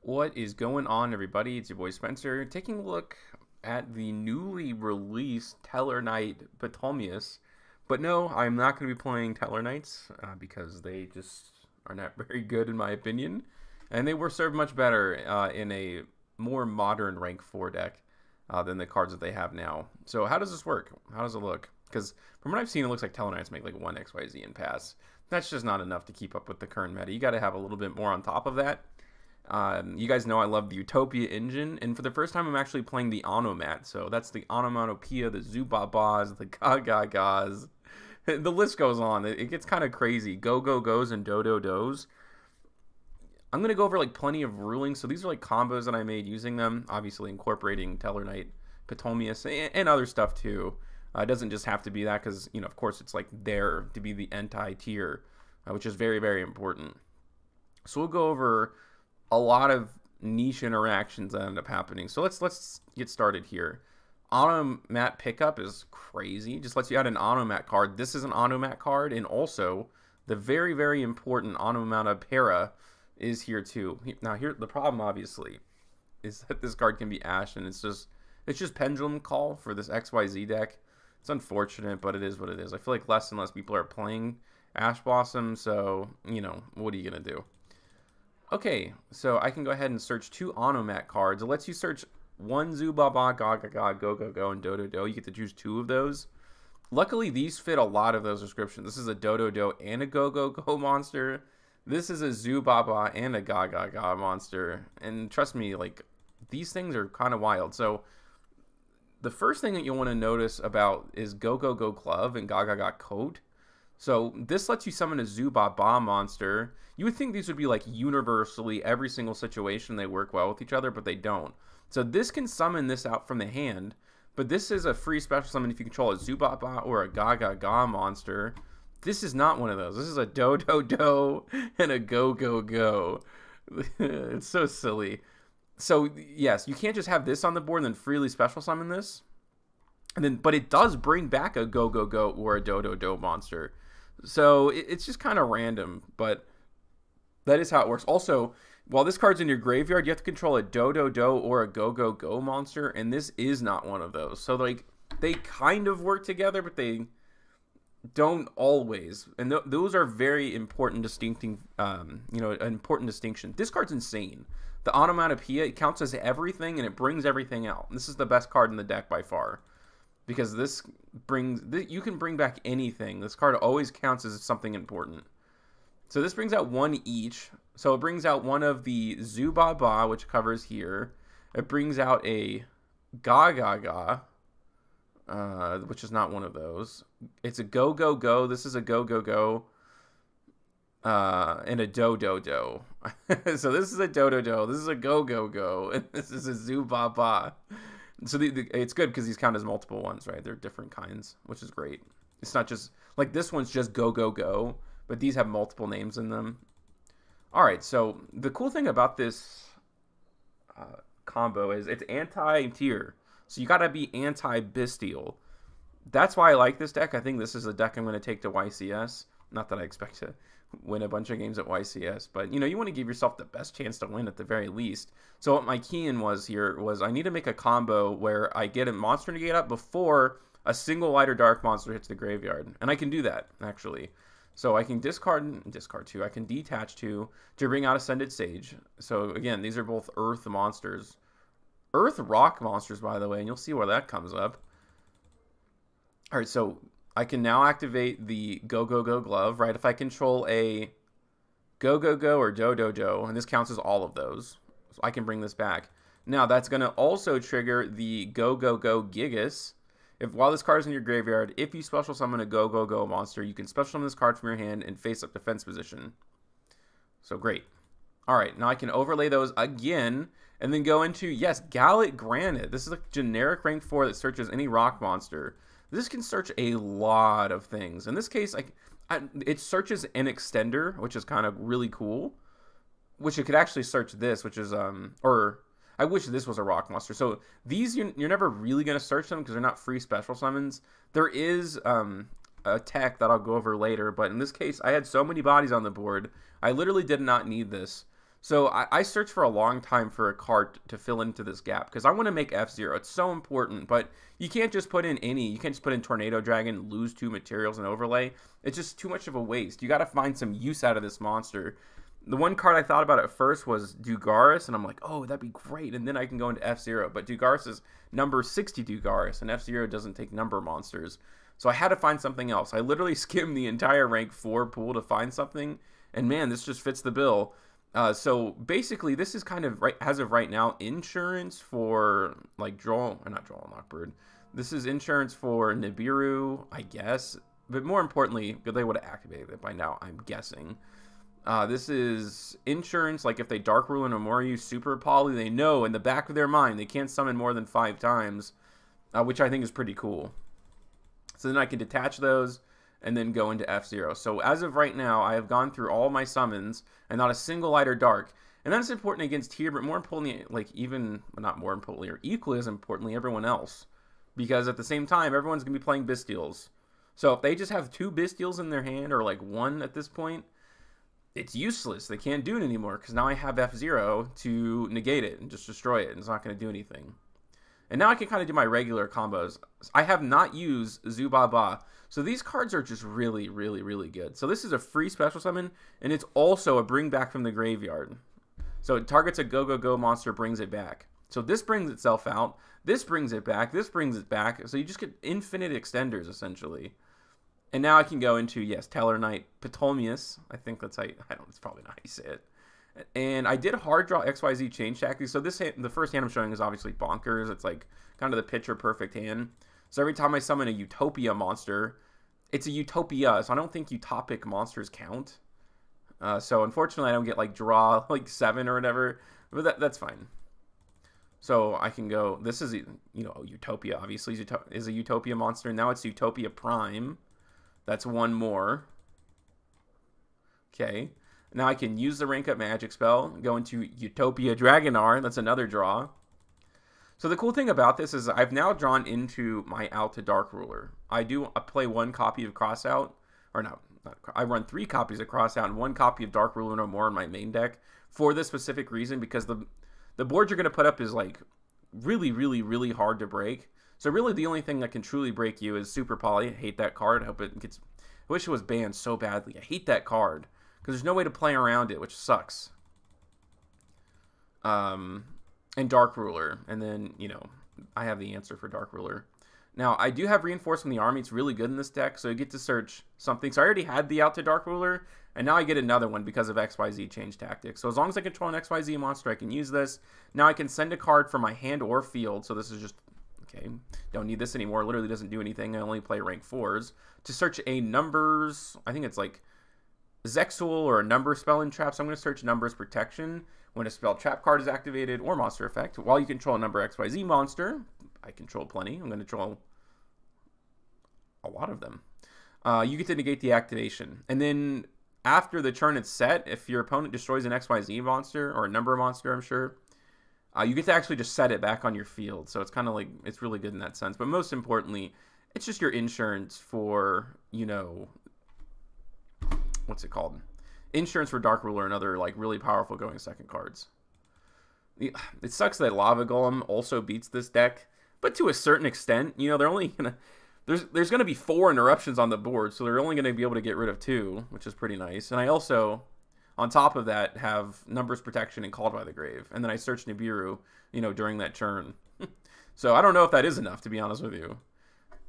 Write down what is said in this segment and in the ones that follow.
What is going on, everybody? It's your boy Spencer, taking a look at the newly released Tellarknight Ptolemaeus. But no, I'm not going to be playing Tellarknights because they just are not very good in my opinion. And they were served much better in a more modern rank 4 deck than the cards that they have now. So how does this work? How does it look? Because from what I've seen, it looks like Tellarknights make like 1 XYZ and pass. That's just not enough to keep up with the current meta. You got to have a little bit more on top of that. You guys know I love the Utopia engine, and for the first time I'm actually playing the Onomat. So that's the Onomatopia, the Zubabas, the Gagagas. The list goes on. It gets kind of crazy. Go-go-goes and do-do-dos. I'm going to go over like plenty of rulings. So these are like combos that I made using them, obviously incorporating Tellarknight Ptolemaeus and other stuff too. It doesn't just have to be that because, you know, of course it's like there to be the anti-tier, which is very, very important. So we'll go over a lot of niche interactions that end up happening. So let's get started here. Onomat pickup is crazy. Just lets you add an Onomat card. This is an Onomat card, and also the very, very important Onomatopera is here too. Now here the problem obviously is that this card can be ashed, and it's just pendulum call for this XYZ deck. It's unfortunate, but it is what it is. I feel like less and less people are playing Ash Blossom, so you know, what are you gonna do? Okay, so I can go ahead and search 2 Onomat cards. It lets you search 1 Zubaba, Gagaga, Go-Go-Go, and Do-Do-Do. You get to choose 2 of those. Luckily, these fit a lot of those descriptions. This is a Do-Do-Do and a Go-Go-Go monster. This is a Zubaba and a Gagaga monster. And trust me, like, these things are kind of wild. So, the first thing that you'll want to notice about is Go-Go-Go Glove and Gagaga Coat. So this lets you summon a Zubaba monster. You would think these would be like universally every single situation they work well with each other, but they don't. So this can summon this out from the hand, but this is a free special summon if you control a Zubaba or a Gagaga monster. This is not one of those. This is a Do-Do-Do and a Go-Go-Go. It's so silly. So yes, you can't just have this on the board and then freely special summon this. And then, but it does bring back a Go-Go-Go or a Do-Do-Do monster. So it's just kind of random, but that is how it works. Also, while this card's in your graveyard, you have to control a Do-Do-Do or a Go-Go-Go monster, and this is not one of those. So like they kind of work together, but they don't always. And those are very important distincting, an important distinction. This card's insane. The Onomatopoeia, it counts as everything, and it brings everything out. And this is the best card in the deck by far. Because this brings, you can bring back anything. This card always counts as something important. So this brings out 1 each. So it brings out one of the Zubaba, which covers here. It brings out a Gagaga, which is not one of those. It's a Go-Go-Go. This is a Go-Go-Go. And a Do-Do-Do. So this is a Do-Do-Do. This is a Go-Go-Go. And this is a Zubaba. So it's good because these count as multiple ones, right? They're different kinds, which is great. It's not just, like this one's just Go-Go-Go, but these have multiple names in them. All right, so the cool thing about this combo is it's anti-tier. So you got to be anti-Bystial. That's why I like this deck. I think this is a deck I'm going to take to YCS. Not that I expect to win a bunch of games at YCS, but you know, you want to give yourself the best chance to win at the very least. So what my key-in was here was I need to make a combo where I get a monster negate up before a single light or dark monster hits the graveyard, and I can do that actually. So I can discard 2. I can detach 2 to bring out Ascended Sage. So again, these are both Earth monsters, Earth Rock monsters, by the way, and you'll see where that comes up. All right, so I can now activate the Go-Go-Go Glove, right? If I control a Go-Go-Go or Do-Do-Do, and this counts as all of those, so I can bring this back. Now, that's going to also trigger the Go-Go-Go Gigas. While this card is in your graveyard, if you special summon a Go-Go-Go monster, you can special summon this card from your hand and face up defense position. So, great. All right, now I can overlay those again, and then go into, yes, Gallic Granite. This is a generic rank 4 that searches any rock monster. This can search a lot of things. In this case, it searches an extender, which is kind of really cool. Which it could actually search this, which is, or I wish this was a rock monster. So these, you're never really going to search them because they're not free special summons. There is a tech that I'll go over later, but in this case, I had so many bodies on the board, I literally did not need this. So I searched for a long time for a card to fill into this gap because I want to make F-Zero. It's so important, but you can't just put in any. You can't just put in Tornado Dragon, lose 2 materials and overlay. It's just too much of a waste. You got to find some use out of this monster. The one card I thought about at first was Dugaris, and I'm like, oh, that'd be great, and then I can go into F-Zero. But Dugaris is number 60 Dugaris, and F-Zero doesn't take number monsters. So I had to find something else. I literally skimmed the entire rank 4 pool to find something, and man, this just fits the bill. So basically, this is kind of, as of right now, insurance for, like, not Droll and Lockbird. This is insurance for Nibiru, I guess. But more importantly, they would have activated it by now, I'm guessing. This is insurance, like if they Dark Rule and Amoru Super Poly, they know in the back of their mind they can't summon more than 5 times, which I think is pretty cool. So then I can detach those and then go into F-Zero. So as of right now, I have gone through all my summons and not a single light or dark. And that's important against here, but more importantly, like even, well, not more importantly, or equally as importantly, everyone else. Because at the same time, everyone's going to be playing Bystials. So if they just have 2 Bystials in their hand, or like 1 at this point, it's useless. They can't do it anymore, because now I have F-Zero to negate it and just destroy it, and it's not going to do anything. And now I can kind of do my regular combos. I have not used Zubaba, so these cards are just really, really, really good. So this is a free special summon, and it's also a bring back from the graveyard. So it targets a go-go-go monster, brings it back. So this brings itself out, this brings it back, this brings it back. So you just get infinite extenders, essentially. And now I can go into, yes, Tellarknight Ptolemaeus. I think that's how you, I don't, it's probably not how you say it. And I did hard draw XYZ change tactics. So this hand, the first hand I'm showing is obviously bonkers. It's like kind of the picture perfect hand. So every time I summon a Utopia monster, it's a Utopia. So I don't think utopic monsters count. So unfortunately I don't get like draw like 7 or whatever, but that's fine. So I can go, this is, you know, Utopia obviously is a Utopia monster. Now it's Utopia Prime. That's 1 more. Okay. Now I can use the rank up magic spell, go into Utopia Dragonar. That's another draw. So the cool thing about this is I've now drawn into my out to Dark Ruler. I play 1 copy of Crossout, or no, I run 3 copies of Crossout and 1 copy of Dark Ruler no more in my main deck for this specific reason, because the board you're going to put up is like really, really, really hard to break. So really the only thing that can truly break you is Super Poly. I hate that card. I hope it gets, I wish it was banned so badly. I hate that card because there's no way to play around it, which sucks. And Dark Ruler, and then, you know, I have the answer for Dark Ruler. Now, I do have Reinforced from the Army. It's really good in this deck, so you get to search something. So I already had the out to Dark Ruler, and now I get another one because of XYZ change tactics. So as long as I control an XYZ monster, I can use this. Now I can send a card from my hand or field, so this is just, okay, don't need this anymore. It literally doesn't do anything. I only play rank 4s. To search a numbers, I think it's like Zexul or a number spell and trap. So I'm going to search numbers protection when a spell trap card is activated or monster effect. While you control a number XYZ monster, I control plenty. I'm going to control a lot of them. You get to negate the activation. And then after the turn it's set, if your opponent destroys an XYZ monster or a number monster, I'm sure, you get to actually just set it back on your field. So it's kind of like, it's really good in that sense. But most importantly, it's just your insurance for, you know, what's it called? Insurance for Dark Ruler and other like really powerful going second cards. It sucks that Lava Golem also beats this deck, but to a certain extent, you know, they're only gonna, there's gonna be 4 interruptions on the board, so they're only gonna be able to get rid of 2, which is pretty nice. And I also, on top of that, have numbers protection and Called by the Grave, and then I search Nibiru, you know, during that turn. So I don't know if that is enough, to be honest with you.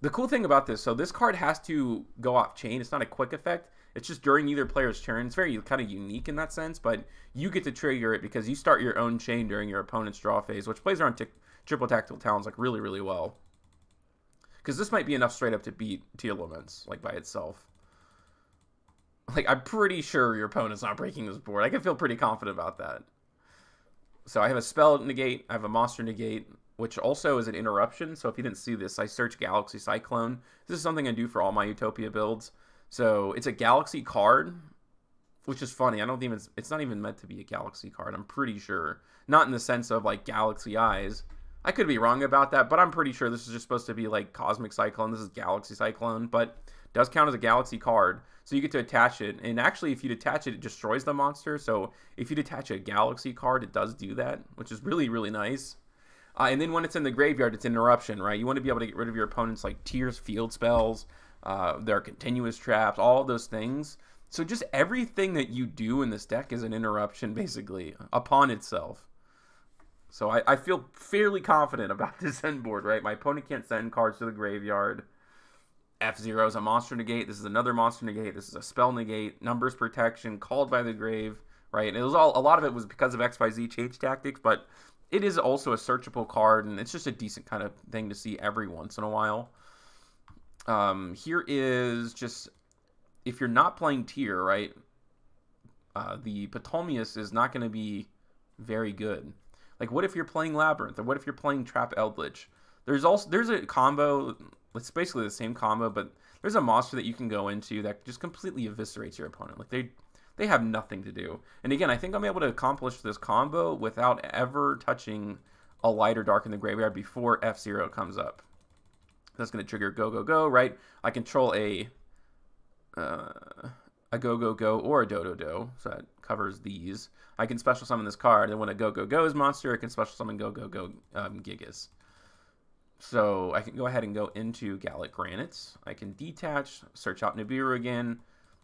The cool thing about this, so this card has to go off chain. It's not a quick effect. It's just during either player's turn. It's very kind of unique in that sense, but you get to trigger it because you start your own chain during your opponent's draw phase, which plays around triple tactical talons like really, really well. Because this might be enough straight up to beat Tearlaments, like by itself. Like, I'm pretty sure your opponent's not breaking this board. I can feel pretty confident about that. So I have a spell negate, I have a monster negate, which also is an interruption. So if you didn't see this, I search Galaxy Cyclone. This is something I do for all my Utopia builds. So it's a Galaxy card, which is funny. It's not even meant to be a Galaxy card, I'm pretty sure. Not in the sense of like Galaxy Eyes. I could be wrong about that, but I'm pretty sure this is just supposed to be like Cosmic Cyclone. This is Galaxy Cyclone. But does count as a Galaxy card. So you get to attach it, and actually if you detach it, it destroys the monster. So if you detach a Galaxy card, it does do that, which is really, really nice. And then when it's in the graveyard, it's interruption, right? You want to be able to get rid of your opponent's like Tears field spells, their continuous traps, all of those things. So just everything that you do in this deck is an interruption, basically, upon itself. So I feel fairly confident about this end board, right? My opponent can't send cards to the graveyard. F-Zero is a monster negate. This is another monster negate. This is a spell negate. Numbers protection, called by the grave, right? And it was all, a lot of it was because of XYZ change tactics, but it is also a searchable card, and it's just a decent kind of thing to see every once in a while. Here is just, if you're not playing Tier, right, the Ptolemaeus is not going to be very good. Like, what if you're playing Labyrinth, or what if you're playing Trap Eldritch? There's a combo, it's basically the same combo, but there's a monster that you can go into that just completely eviscerates your opponent. Like, they have nothing to do. And again, I think I'm able to accomplish this combo without ever touching a light or dark in the graveyard before F-Zero comes up. That's going to trigger go, go, go, right? I control a go, go, go, or a do, do, do, so that covers these. I can special summon this card, and when a go, go, go's monster, I can special summon go, go, go Gigas. So I can go ahead and go into Gallic Granites. I can detach, search out Nibiru again.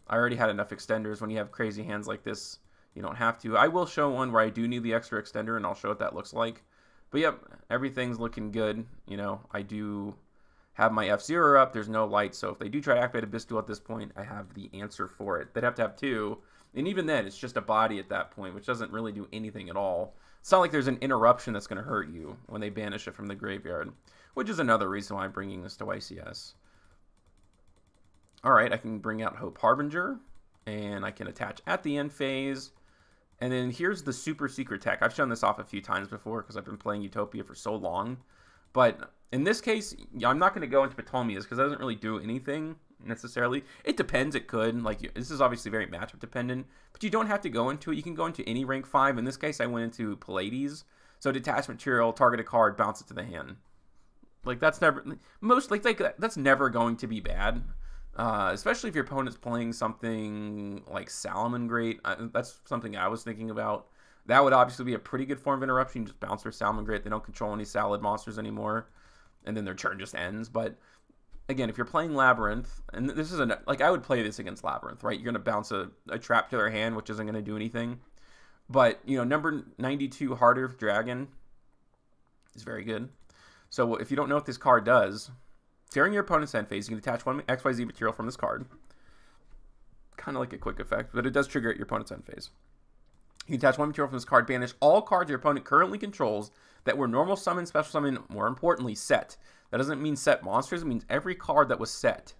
I already had enough extenders. When you have crazy hands like this, you don't have to. I will show one where I do need the extra extender, and I'll show what that looks like. But yep, everything's looking good. You know, I do have my F-Zero up. There's no light, so if they do try to activate a Bystial at this point, I have the answer for it. They'd have to have two, and even then, it's just a body at that point, which doesn't really do anything at all. It's not like there's an interruption that's going to hurt you when they banish it from the graveyard, which is another reason why I'm bringing this to YCS. Alright, I can bring out Hope Harbinger, and I can attach at the end phase. And then here's the super secret tech. I've shown this off a few times before because I've been playing Utopia for so long. But in this case, I'm not going to go into Ptolemaeus because it doesn't really do anything necessarily. It depends, it could. Like, this is obviously very matchup dependent, but you don't have to go into it. You can go into any rank 5. In this case, I went into Pallades. So detach material, target a card, bounce it to the hand. Like, that's never that's never going to be bad. Especially if your opponent's playing something like Salamangreat. That's something I was thinking about. That would obviously be a pretty good form of interruption. You just bounce their Salamangreat. They don't control any salad monsters anymore. And then their turn just ends. But again, if you're playing Labyrinth, and this is like, I would play this against Labyrinth, right? You're going to bounce a trap to their hand, which isn't going to do anything. But, you know, number 92 Harder Dragon is very good. So if you don't know what this card does, during your opponent's end phase, you can attach one XYZ material from this card. Kind of like a quick effect, but it does trigger at your opponent's end phase. You can attach one material from this card, banish all cards your opponent currently controls that were normal summon, special summon, more importantly, set. That doesn't mean set monsters, it means every card that was set.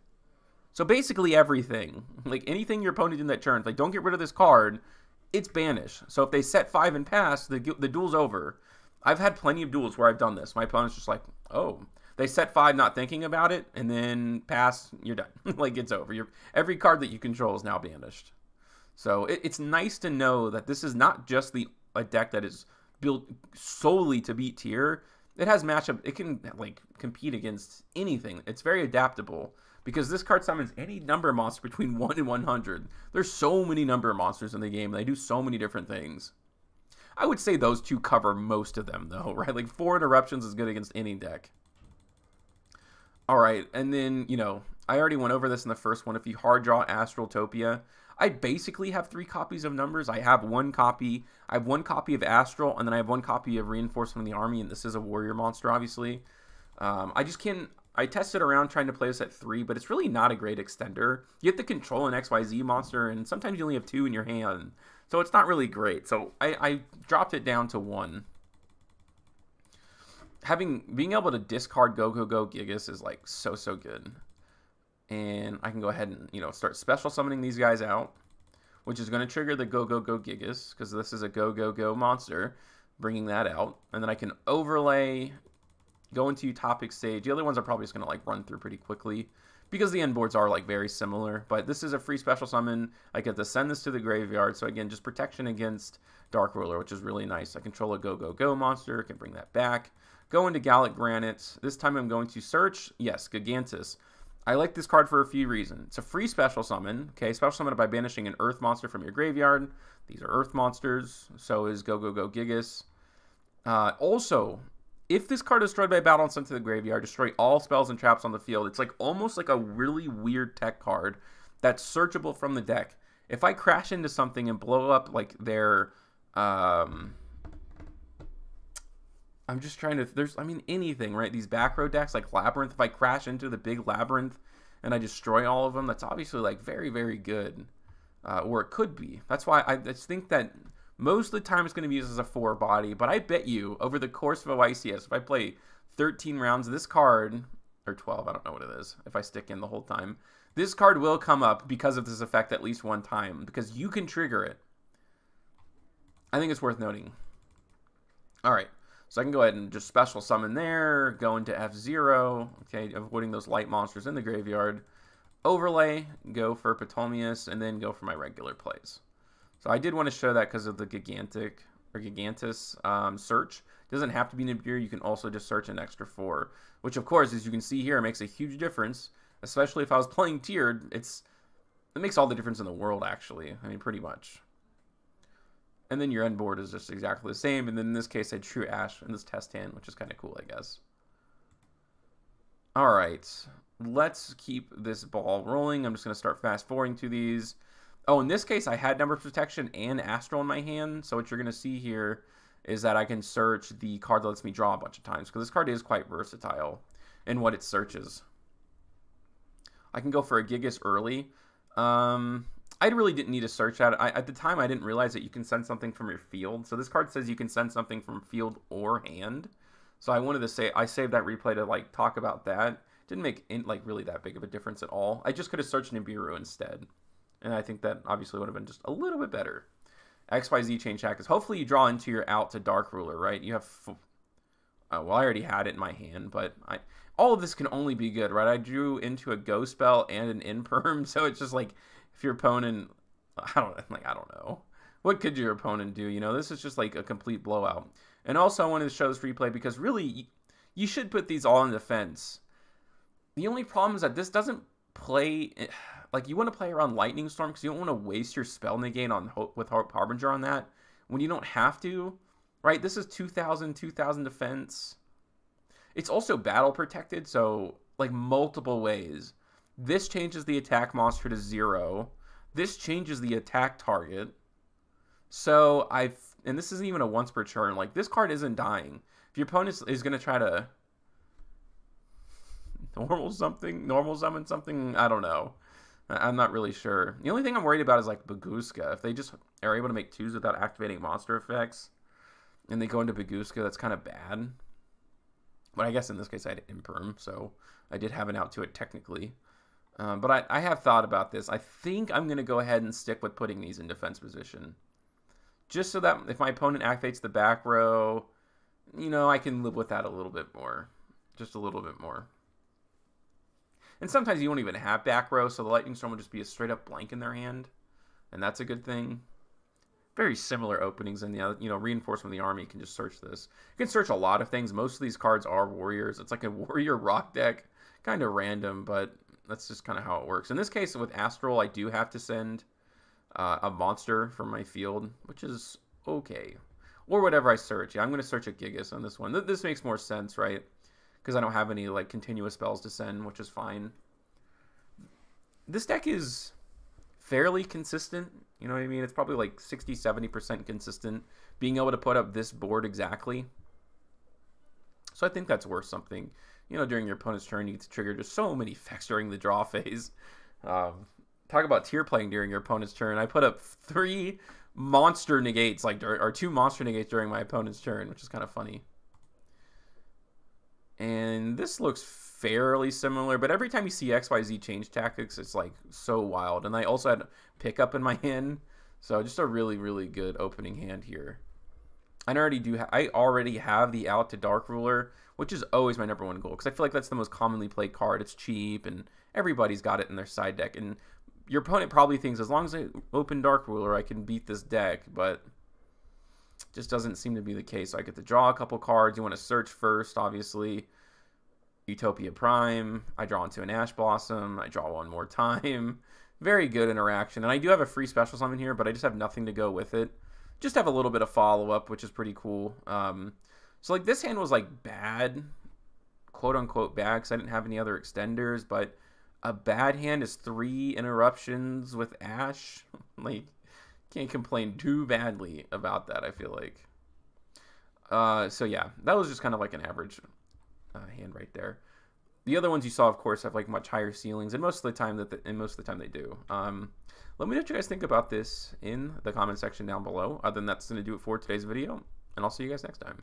So basically everything. Like, anything your opponent did in that turn, if they don't get rid of this card, it's banished. So if they set 5 and pass, the duel's over. I've had plenty of duels where I've done this. My opponent's just like, oh, they set 5 not thinking about it, and then pass, you're done. Like, it's over. Every card that you control is now banished. So it's nice to know that this is not just a deck that is built solely to beat tier. It has matchup. It can, like, compete against anything. It's very adaptable because this card summons any number of monsters between 1 and 100. There's so many number of monsters in the game. They do so many different things. I would say those two cover most of them, though, right? Like, 4 interruptions is good against any deck. All right, and then, you know, I already went over this in the first one. If you hard draw Utopia, I basically have 3 copies of numbers. I have one copy. I have 1 copy of Astral, and then I have 1 copy of Reinforcement of the Army, and this is a warrior monster, obviously. I tested around trying to play this at 3, but it's really not a great extender. You have to control an XYZ monster, and sometimes you only have 2 in your hand, so it's not really great. So I dropped it down to 1. Being able to discard Go Go Go Gigas is like so good. And I can go ahead and, you know, start special summoning these guys out, which is going to trigger the Go Go Go Gigas because this is a Go Go Go monster, bringing that out. And then I can overlay, go into Utopic stage. The other ones are probably just going to like run through pretty quickly because the end boards are like very similar. But this is a free special summon. I get to send this to the graveyard. So again, just protection against Dark Ruler, which is really nice. I control a Go Go Go monster. Can bring that back. Go into Gallic Granites. This time I'm going to search. Yes, Gigantus. I like this card for a few reasons. It's a free special summon. Okay, special summon it by banishing an Earth monster from your graveyard. These are Earth monsters. So is Go Go Go Gigas. Also, if this card is destroyed by battle and sent to the graveyard, destroy all spells and traps on the field. It's like almost like a really weird tech card that's searchable from the deck. If I crash into something and blow up like their, I'm just trying to, I mean, anything, right? These back row decks like Labyrinth, if I crash into the big Labyrinth and I destroy all of them, that's obviously like very, very good. Or it could be. That's why I just think that most of the time it's going to be used as a 4 body, but I bet you over the course of OICS, if I play 13 rounds, this card, or 12, I don't know what it is, if I stick in the whole time, this card will come up because of this effect at least one time, because you can trigger it. I think it's worth noting. Alright, so I can go ahead and just special summon there, go into F0, okay, avoiding those light monsters in the graveyard, overlay, go for Ptolemaeus, and then go for my regular plays. So I did want to show that because of the Gigantus search. It doesn't have to be Nibiru. You can also just search an extra 4, which of course, as you can see here, makes a huge difference. Especially if I was playing tiered, it makes all the difference in the world, actually. I mean, pretty much. And then your end board is just exactly the same. And then in this case, I had True Ash in this test hand, which is kind of cool, I guess. All right, let's keep this ball rolling. I'm just going to start fast forwarding to these. Oh, in this case, I had Number Protection and Astral in my hand. So what you're going to see here is that I can search the card that lets me draw a bunch of times, because this card is quite versatile in what it searches. I can go for a Gigas early. I really didn't need to search at it. At the time, I didn't realize that you can send something from your field. So this card says you can send something from field or hand. So I wanted to say, I saved that replay to like talk about that. Didn't make like really that big of a difference at all. I just could have searched Nibiru instead. And I think that obviously would have been just a little bit better. XYZ change hack is hopefully you draw into your out to Dark Ruler, right? You have, well, I already had it in my hand, but all of this can only be good, right? I drew into a Go spell and an Imperm, so it's just like if your opponent, I don't know. What could your opponent do? You know, this is just like a complete blowout. And also I wanted to show this replay because really you should put these all in defense. The only problem is that this doesn't play, like you want to play around Lightning Storm because you don't want to waste your spell negate on with Harbinger on that when you don't have to, right? This is 2000 defense. It's also battle protected, so like multiple ways. This changes the attack monster to 0. This changes the attack target. So and this isn't even a once per turn. Like this card isn't dying. If your opponent is going to try to normal summon something, I don't know. I'm not really sure. The only thing I'm worried about is like Baguska. If they just are able to make 2s without activating monster effects, and they go into Baguska, that's kind of bad. But I guess in this case I had Imperm, so I did have an out to it technically. But I have thought about this. I think I'm going to go ahead and stick with putting these in defense position. Just so that if my opponent activates the back row, you know, I can live with that a little bit more. Just a little bit more. And sometimes you won't even have back row, so the Lightning Storm will just be a straight up blank in their hand. And that's a good thing. Very similar openings in the, you know, Reinforcement of the Army. You can just search this. You can search a lot of things. Most of these cards are warriors. It's like a warrior rock deck. Kind of random, but that's just kind of how it works. In this case, with Astral, I do have to send a monster from my field, which is okay. Or whatever I search. Yeah, I'm going to search a Gigas on this one. This makes more sense, right? Because I don't have any like continuous spells to send, which is fine. This deck is fairly consistent. You know what I mean? It's probably like 60-70% consistent. Being able to put up this board exactly. So I think that's worth something. You know, during your opponent's turn, you get to trigger just so many effects during the draw phase. Talk about tier playing during your opponent's turn. I put up 3 monster negates, like, or 2 monster negates during my opponent's turn, which is kind of funny. And this looks fairly similar, but every time you see XYZ change tactics, it's like so wild. And I also had pickup in my hand, so just a really, really good opening hand here. I already have the out to Dark Ruler, which is always my #1 goal, because I feel like that's the most commonly played card. It's cheap, and everybody's got it in their side deck. And your opponent probably thinks, as long as I open Dark Ruler, I can beat this deck, but just doesn't seem to be the case. So I get to draw a couple cards. You want to search first, obviously. Utopia Prime. I draw into an Ash Blossom. I draw one more time. Very good interaction. And I do have a free special summon here, but I just have nothing to go with it. Just have a little bit of follow-up, which is pretty cool. So, like, this hand was, like, bad. Quote-unquote bad, because I didn't have any other extenders. But a bad hand is 3 interruptions with Ash. Like, can't complain too badly about that, I feel like. So, yeah, that was just kind of like an average hand right there. The other ones you saw, of course, have like much higher ceilings, and most of the time they do. Let me know what you guys think about this in the comment section down below. Other than that's going to do it for today's video, and I'll see you guys next time.